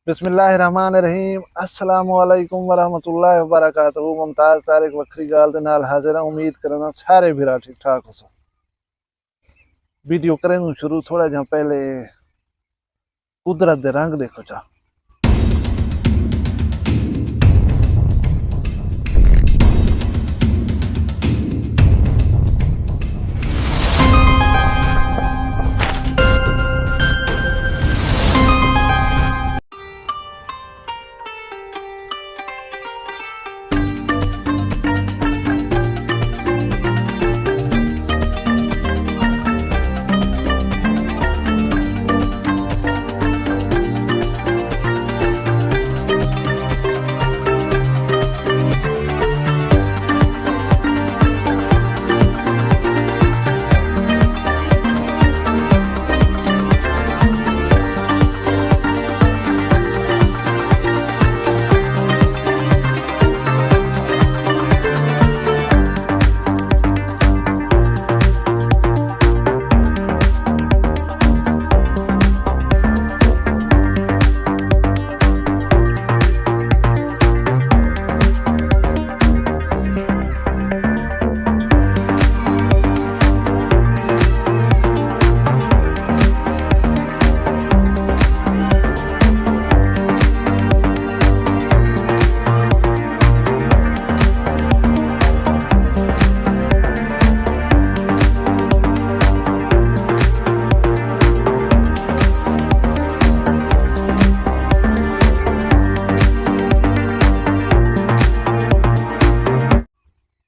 बिस्मिल्लाहिर्रहमानिर्रहीम अस्सलामु अलैकुम वरहमतुल्लाहि वबरकातुहू। मुमताज़ तारिक वक्री गाल दे नाल हाजिर हूं। उम्मीद करना सारे भीरा ठीक ठाक हो सो। वीडियो करें शुरू थोड़ा जहाँ पहले कुदरत दे रंग देखो चा।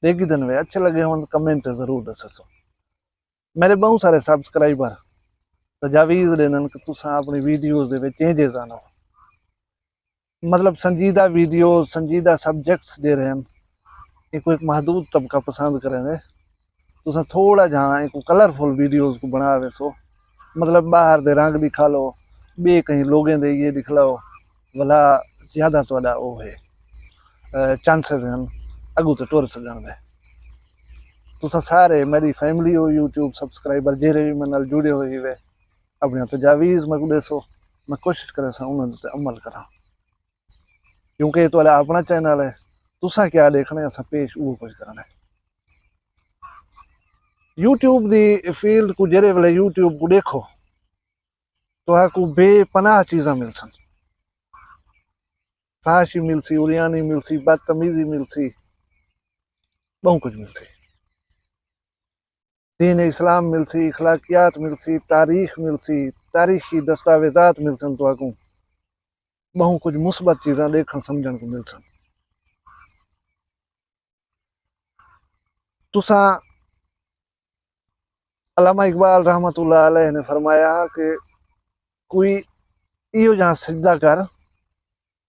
देखी दिन वे अच्छे लगे हो कमेंट जरूर दसो। मेरे बहुत सारे सब्सक्राइबर तजावीज़ देन कि तुसा अपनी वीडियोज़ दे चेंजेस आना, मतलब संजीदा वीडियो संजीदा सब्जेक्ट्स दे रहे हैं। एक एक महदूद तबका पसंद करें तुसा थोड़ा जहाँ एक कलरफुल वीडियोज़ को बना वे सो, मतलब बाहर दे रंग दिखा लो, बे कहीं लोगों दे ये दिख लो वाला ज़्यादा थोड़ा वो है चांसेस हैं अगू तो टुर सकन दे। तुसा सारे मेरी फैमिली हो यूट्यूब सब्सक्राइबर जेरे भी मेरे नाल जुड़े हुए वे अपने तजावीज़ मैं दसो, मैं कोशिश करे उन्होंने अमल करा, क्योंकि ये तो अपना चैनल है। तुसा क्या देखना है पेश वो कुछ करना है। यूट्यूब दी फील्ड को जेरे वाले यूट्यूब को देखो तो आपको बेपनाह चीज़ा मिल सन। फाशी मिलसी, उरियानी मिलसी, बदतमीजी मिलसी, बहुत कुछ मिलसी। दीन इस्लाम मिलसी, इखलाकियात मिलसी, तारीख मिलसी, तारीखी दस्तावेजात मिलसन। तो आपको बहुत कुछ मुस्बत चीज़ा देखन समझन को मिलसन। तुसा अल्लामा इकबाल रहमतुल्लाह अलैह ने फरमाया कि कोई इो जहाँ सिजदा कर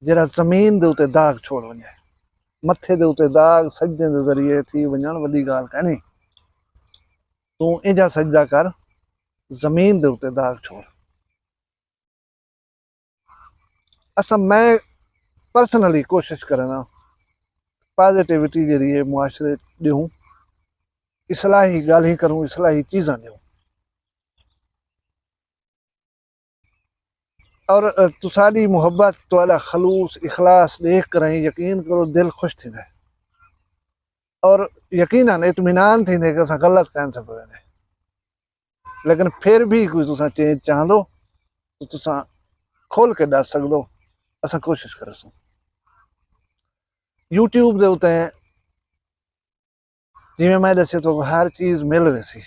जरा जमीन दे उते दाग छोड़ वने, मथे दे उते दाग सजदे दे जरिए थी वजन वडी गाल कहनी। तू इंजा सजदा कर जमीन दे उते दाग छोड़। असा मैं पर्सनली कोशिश करना पॉजिटिविटी जी है मुआशरे दूँ, इसलाही गाल ही करूँ, इसलाही चीज़ा दूँ। और तुसारी मुहब्बत तो खलूस इखलास देख कर यकीन करो दिल खुश थी है और यकीनन इत्मीनान थी कि अस गलत फहम से पे। लेकिन फिर भी कोई तुसा चेंज चाह दो तो तुसा खोल के दस सकदो, अस कोशिश करसूँ। यूट्यूब दे उते जिमें मैं दसे तो हर चीज़ मिल वैसी।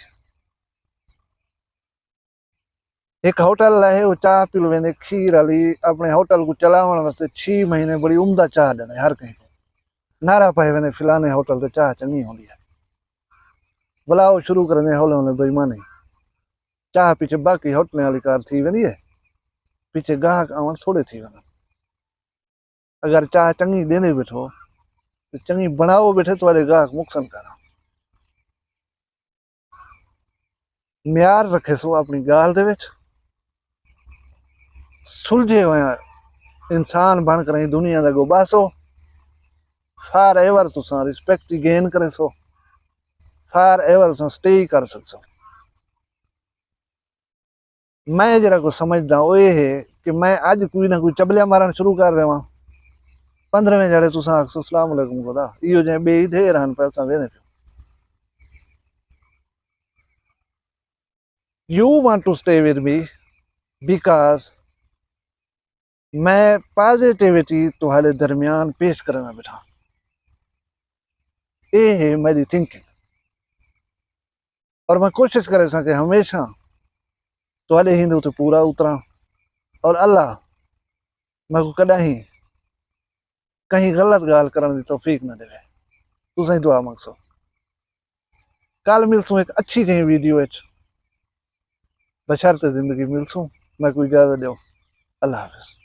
एक होटल है वो चाह पिल वेंदे खीर वाली, अपने होटल को चलावन वास्ते 6 महीने बड़ी उम्दा चाह देने हर कहीं को नारा पाए वेंदे फिलाने होटल ते चाह चंगी होंदी है। बुलाओ शुरू करने हौले हौले बेईमानी चाह पीछे बाकी होटलें वाली कार थी वेंदी है, पीछे गाहक आवन थोड़े थी वन। अगर चाह चंगी देने बैठो तो चंगी बनाओ बैठे तो गाहक मुक्सन करा। म्यार रखे सो अपनी गाल दे विच, सुलझे हुए इंसान बनकर ही दुनिया का गो बासो। फार एवर तुसा रिस्पेक्ट गेन करे सो, फार एवर तुसा स्टे कर सकसो। मैं जरा को समझदा वो ये है कि मैं अज कोई ना कोई चबलिया मारन शुरू कर रहा 15वें जड़े तुसां आखो अस्सलाम वालेकुम खुदा इहो जे बे ढेर हन पैसा वेने you want to stay with me because मैं पॉजिटिविटी तुम्हारे दरमियान पेश करना बैठा ये है मेरी थिंकिंग और मैं कोशिश करे सके हमेशा तुम्हारे हिंदू ते पूरा उतरा और अल्लाह मैं को कदा ही कहीं गलत गाल करने की तौफीक न देवे तुसां दुआ मंगसो कल मिलसूं एक अच्छी कहीं वीडियो बशर्ते जिंदगी मिलसूं मैं कोई इजाजत दो अल्लाह हाफिज।